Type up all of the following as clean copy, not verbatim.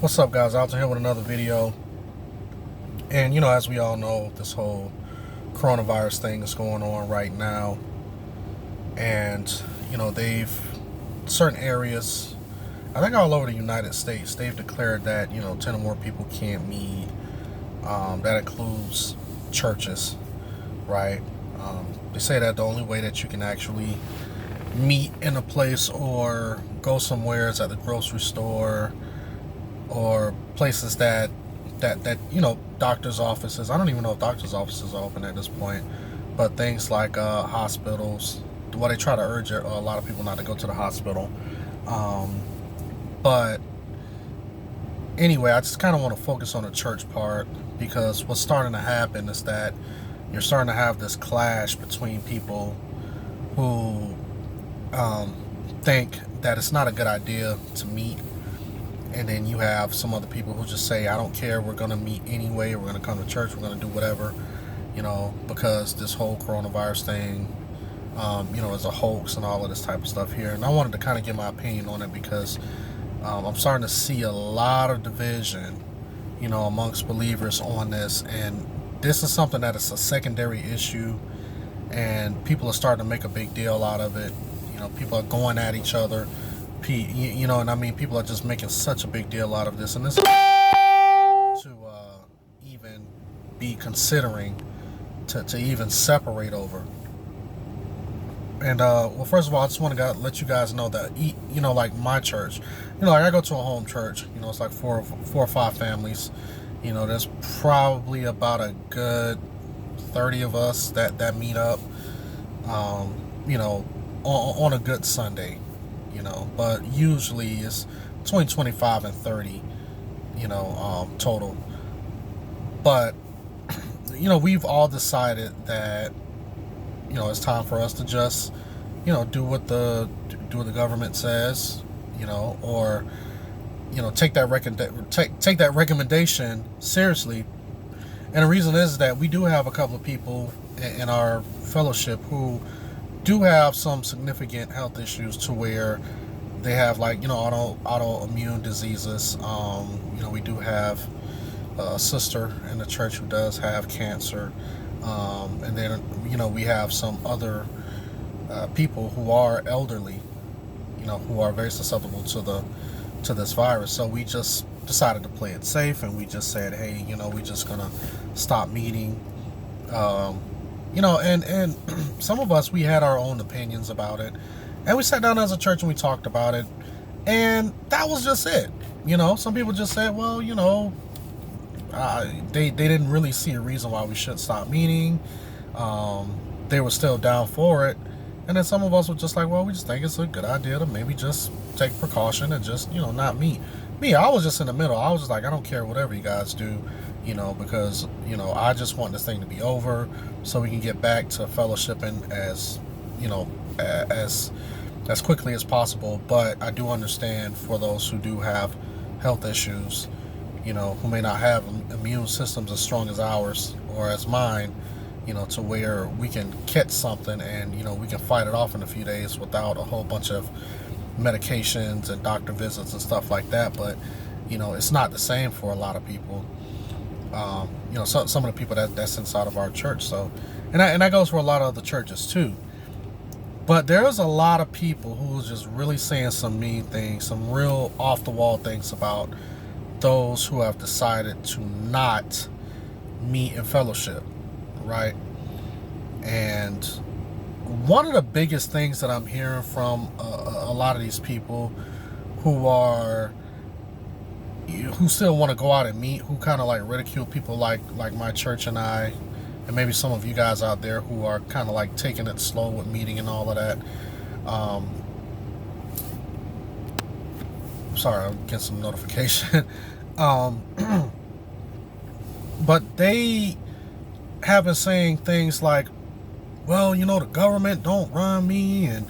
What's up, guys? Out here with another video. And as we all know, this whole coronavirus thing is going on right now. And they've certain areas, I think all over the United States, they've declared that 10 or more people can't meet. That includes churches, right? They say that the only way that you can actually meet in a place or go somewhere is at the grocery store, or places that doctors' offices. I don't even know if doctors' offices are open at this point, but things like hospitals. Well, they try to urge a lot of people not to go to the hospital. But anyway, I just kind of want to focus on the church part, because what's starting to happen is that you're starting to have this clash between people who think that it's not a good idea to meet, and then you have some other people who just say, I don't care, we're going to meet anyway, we're going to come to church, we're going to do whatever, because this whole coronavirus thing, is a hoax and all of this type of stuff here. And I wanted to kind of get my opinion on it, because I'm starting to see a lot of division, amongst believers on this. And this is something that is a secondary issue, and people are starting to make a big deal out of it. People are going at each other. And I mean, people are just making such a big deal out of this, and this is to even be considering to even separate over. And well, first of all, I just want to let you guys know that like my church, like I go to a home church. It's like four or five families. There's probably about a good 30 of us that meet up. On a good Sunday. But usually it's between 25 and 30, total. But, we've all decided that, it's time for us to just, do what the government says, or, take that recommendation seriously. And the reason is that we do have a couple of people in our fellowship who do have some significant health issues, to where they have, like, autoimmune diseases. We do have a sister in the church who does have cancer, and then we have some other people who are elderly, who are very susceptible to this virus. So we just decided to play it safe, and we just said, hey, we're just gonna stop meeting. And some of us, we had our own opinions about it, and we sat down as a church and we talked about it, and that was just it. Some people just said, well, they didn't really see a reason why we should stop meeting. They were still down for it, and then some of us were just like, well, we just think it's a good idea to maybe just take precaution and just not meet. I was just in the middle. I was just like, I don't care whatever you guys do, because I just want this thing to be over, so we can get back to fellowshipping as as quickly as possible. But I do understand for those who do have health issues, who may not have immune systems as strong as ours or as mine, to where we can catch something and we can fight it off in a few days without a whole bunch of medications and doctor visits and stuff like that. But it's not the same for a lot of people. Some of the people that's inside of our church. So, and that goes for a lot of other churches too. But there's a lot of people who's just really saying some mean things, some real off the wall things about those who have decided to not meet in fellowship, right? And one of the biggest things that I'm hearing from a lot of these people who still want to go out and meet, who kind of like ridicule people like my church and I, and maybe some of you guys out there who are kind of like taking it slow with meeting and all of that. Sorry, I'm getting some notification. But they have been saying things like, well, the government don't run me, and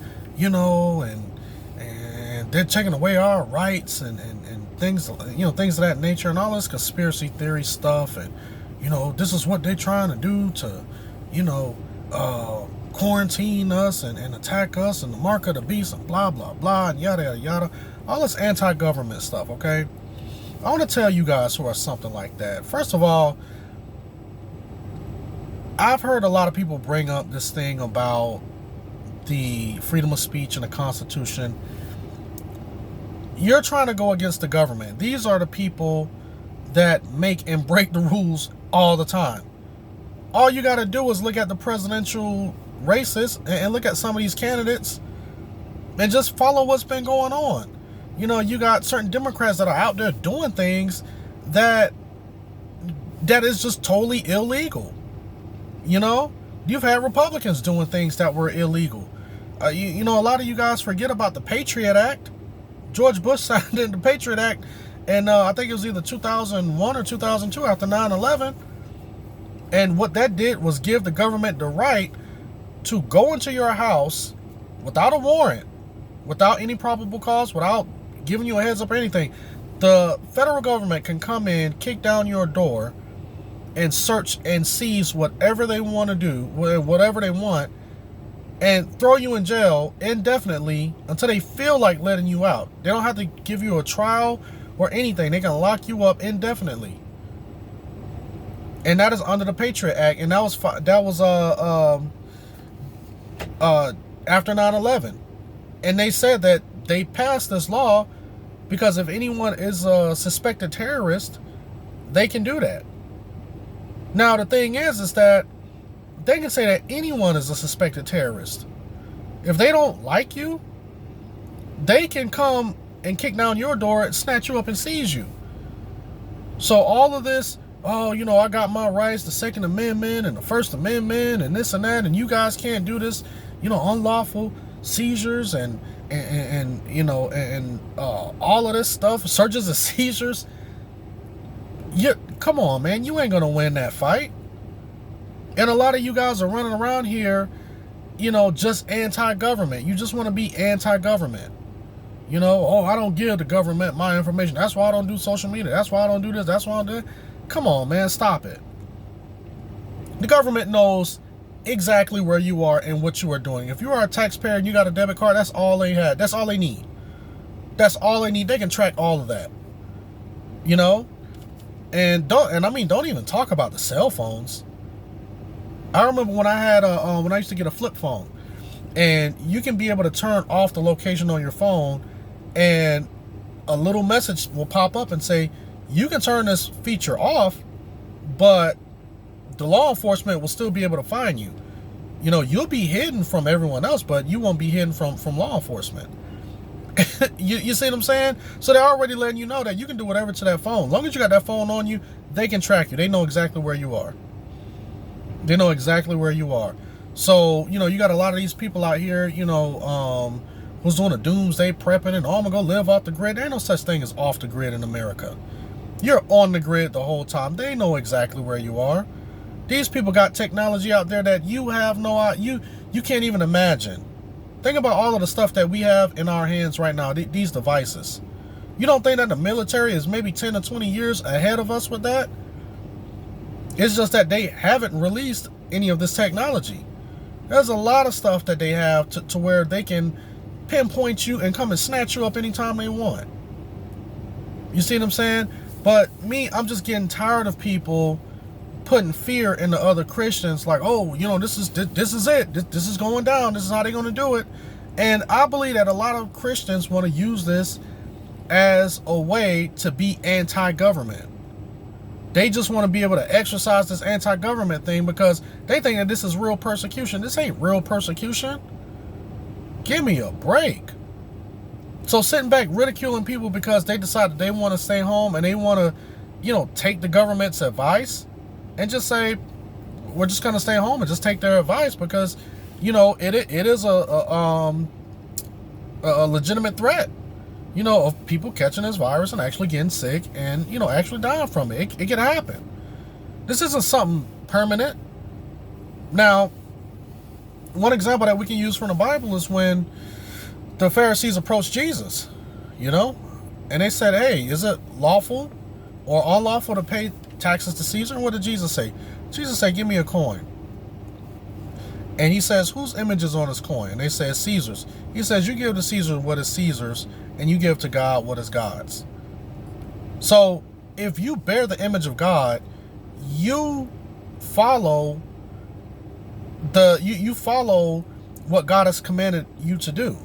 and they're taking away our rights and things, things of that nature, and all this conspiracy theory stuff. And this is what they're trying to do to quarantine us and attack us, and the mark of the beast, and blah blah blah, and yada yada yada, all this anti-government stuff. Okay, I want to tell you guys who are something like that. First of all, I've heard a lot of people bring up this thing about the freedom of speech and the Constitution. You're trying to go against the government. These are the people that make and break the rules all the time. All you got to do is look at the presidential races and look at some of these candidates and just follow what's been going on. You know, you got certain Democrats that are out there doing things that is just totally illegal. You know, you've had Republicans doing things that were illegal. You know, a lot of you guys forget about the Patriot Act. George Bush signed in the Patriot Act, and I think it was either 2001 or 2002 after 9/11. And what that did was give the government the right to go into your house without a warrant, without any probable cause, without giving you a heads up or anything. The federal government can come in, kick down your door, and search and seize whatever they want to do, whatever they want, and throw you in jail indefinitely until they feel like letting you out. They don't have to give you a trial or anything. They can lock you up indefinitely. And that is under the Patriot Act, and that was after 9/11. And they said that they passed this law because if anyone is a suspected terrorist, they can do that. Now, the thing is that they can say that anyone is a suspected terrorist. If they don't like you, they can come and kick down your door and snatch you up and seize you. So all of this, oh, you know, I got my rights, the Second Amendment and the First Amendment and this and that, and you guys can't do this, you know, unlawful seizures and you know, and all of this stuff, searches and seizures. Come on, man, you ain't gonna win that fight. And a lot of you guys are running around here, you know, just anti-government. You just want to be anti-government. You know, oh, I don't give the government my information. That's why I don't do social media. That's why I don't do this. That's why I don't do it. Come on, man, stop it. The government knows exactly where you are and what you are doing. If you are a taxpayer and you got a debit card, that's all they had. That's all they need. That's all they need. They can track all of that. You know? And don't even talk about the cell phones. I remember when I had when I used to get a flip phone, and you can be able to turn off the location on your phone, and a little message will pop up and say, you can turn this feature off, but the law enforcement will still be able to find you. You know, you'll be hidden from everyone else, but you won't be hidden from law enforcement. you see what I'm saying? So they're already letting you know that you can do whatever to that phone. As long as you got that phone on you, they can track you. They know exactly where you are. They know exactly where you are. So, you know, you got a lot of these people out here, you know, who's doing a doomsday prepping and, oh, I'm going to go live off the grid. There ain't no such thing as off the grid in America. You're on the grid the whole time. They know exactly where you are. These people got technology out there that you have you can't even imagine. Think about all of the stuff that we have in our hands right now, these devices. You don't think that the military is maybe 10 to 20 years ahead of us with that? It's just that they haven't released any of this technology. There's a lot of stuff that they have to where they can pinpoint you and come and snatch you up anytime they want. You see what I'm saying? But me, I'm just getting tired of people putting fear into other Christians, like, oh, you know, this is it. This is going down. This is how they're going to do it. And I believe that a lot of Christians want to use this as a way to be anti-government. They just want to be able to exercise this anti-government thing because they think that this is real persecution. This ain't real persecution. Give me a break. So sitting back ridiculing people because they decided they want to stay home and they want to, you know, take the government's advice and just say, we're just going to stay home and just take their advice because, you know, it is a legitimate threat, you know, of people catching this virus and actually getting sick and, you know, actually dying from it. It can happen. This isn't something permanent. Now, one example that we can use from the Bible is when the Pharisees approached Jesus, you know, and they said, hey, is it lawful or unlawful to pay taxes to Caesar? And what did Jesus say? Jesus said, give me a coin. And he says, whose image is on this coin? And they said, Caesar's. He says, you give to Caesar what is Caesar's, and you give to God what is God's. So if you bear the image of God, you follow you follow what God has commanded you to do.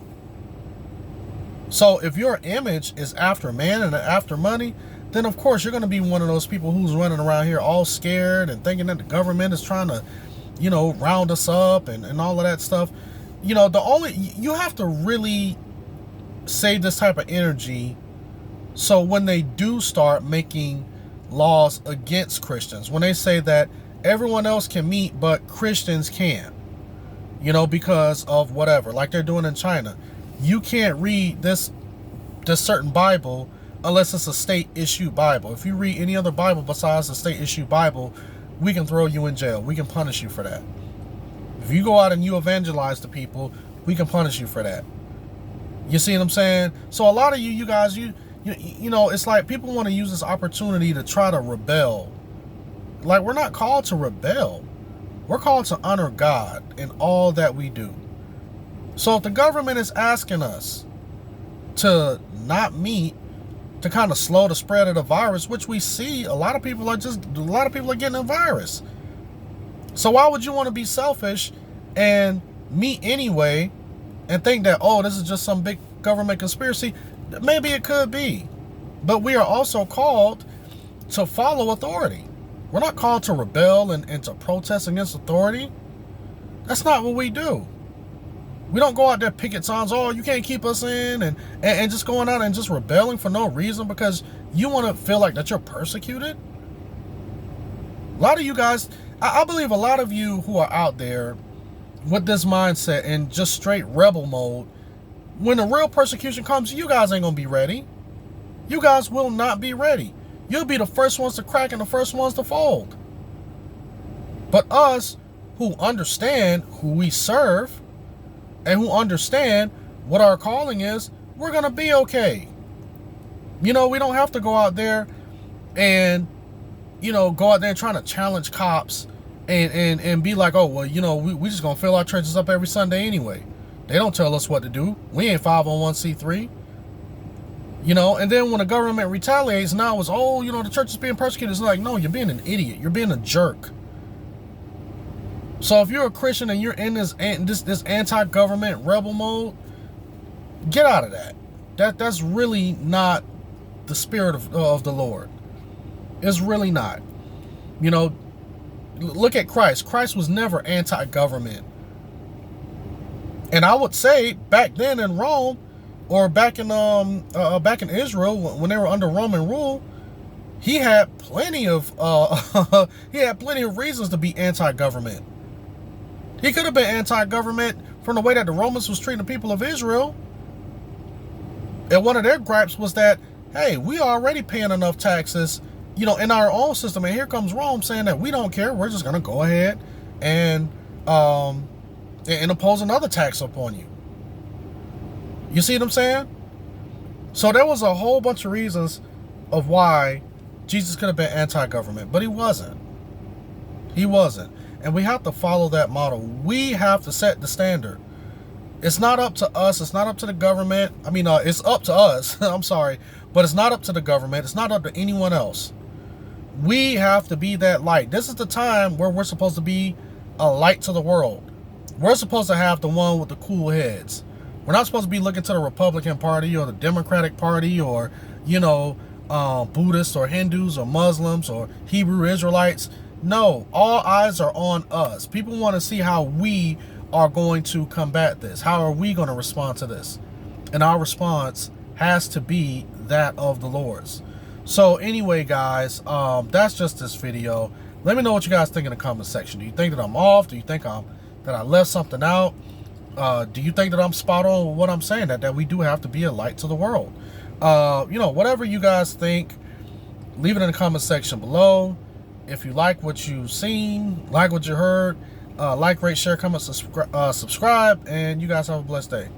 So if your image is after man and after money, then of course you're going to be one of those people who's running around here all scared and thinking that the government is trying to, round us up and all of that stuff. You have to really save this type of energy so when they do start making laws against Christians, when they say that everyone else can meet but Christians can't, because of whatever, like they're doing in China. You can't read this certain Bible unless it's a state-issued Bible. If you read any other Bible besides the state-issued Bible, we can throw you in jail. We can punish you for that. If you go out and you evangelize to people, we can punish you for that. You see what I'm saying? So a lot of you guys, it's like people want to use this opportunity to try to rebel. Like, we're not called to rebel. We're called to honor God in all that we do. So if the government is asking us to not meet, to kind of slow the spread of the virus, which we see a lot of people are getting a virus. So why would you want to be selfish and meet anyway and think that, oh, this is just some big government conspiracy? Maybe it could be. But we are also called to follow authority. We're not called to rebel and to protest against authority. That's not what we do. We don't go out there picket signs, oh, you can't keep us in, and just going out and just rebelling for no reason because you want to feel like that you're persecuted. A lot of you guys, I believe a lot of you who are out there with this mindset and just straight rebel mode, when the real persecution comes, you guys ain't going to be ready. You guys will not be ready. You'll be the first ones to crack and the first ones to fold. But us who understand who we serve and who understand what our calling is, we're going to be okay. We don't have to go out there and, go out there and trying to challenge cops and be like, oh, well, we just going to fill our churches up every Sunday anyway. They don't tell us what to do. We ain't 501c3. And then when the government retaliates, now it's, oh, the church is being persecuted. It's like, no, you're being an idiot. You're being a jerk. So if you're a Christian and you're in this anti-government rebel mode, get out of that. That's really not the spirit of the Lord. It's really not. Look at Christ. Christ was never anti-government. And I would say back then in Rome, or back in Israel when they were under Roman rule, he had plenty of reasons to be anti-government. He could have been anti-government from the way that the Romans was treating the people of Israel. And one of their gripes was that, hey, we are already paying enough taxes, in our own system. And here comes Rome saying that we don't care. We're just going to go ahead and impose another tax upon you. You see what I'm saying? So there was a whole bunch of reasons of why Jesus could have been anti-government, but he wasn't. He wasn't. And we have to follow that model. We have to set the standard. It's not up to us. It's not up to the government. I mean, it's up to us. I'm sorry. But it's not up to the government. It's not up to anyone else. We have to be that light. This is the time where we're supposed to be a light to the world. We're supposed to have the one with the cool heads. We're not supposed to be looking to the Republican Party or the Democratic Party or, Buddhists or Hindus or Muslims or Hebrew Israelites. No, all eyes are on us. People want to see how we are going to combat this. How are we going to respond to this? And our response has to be that of the Lord's. So anyway, guys, that's just this video. Let me know what you guys think in the comment section. Do you think that I'm off? Do you think that I left something out? Do you think that I'm spot on with what I'm saying? That we do have to be a light to the world? Whatever you guys think, leave it in the comment section below. If you like what you've seen, like what you heard, like, rate, share, comment, subscribe, and you guys have a blessed day.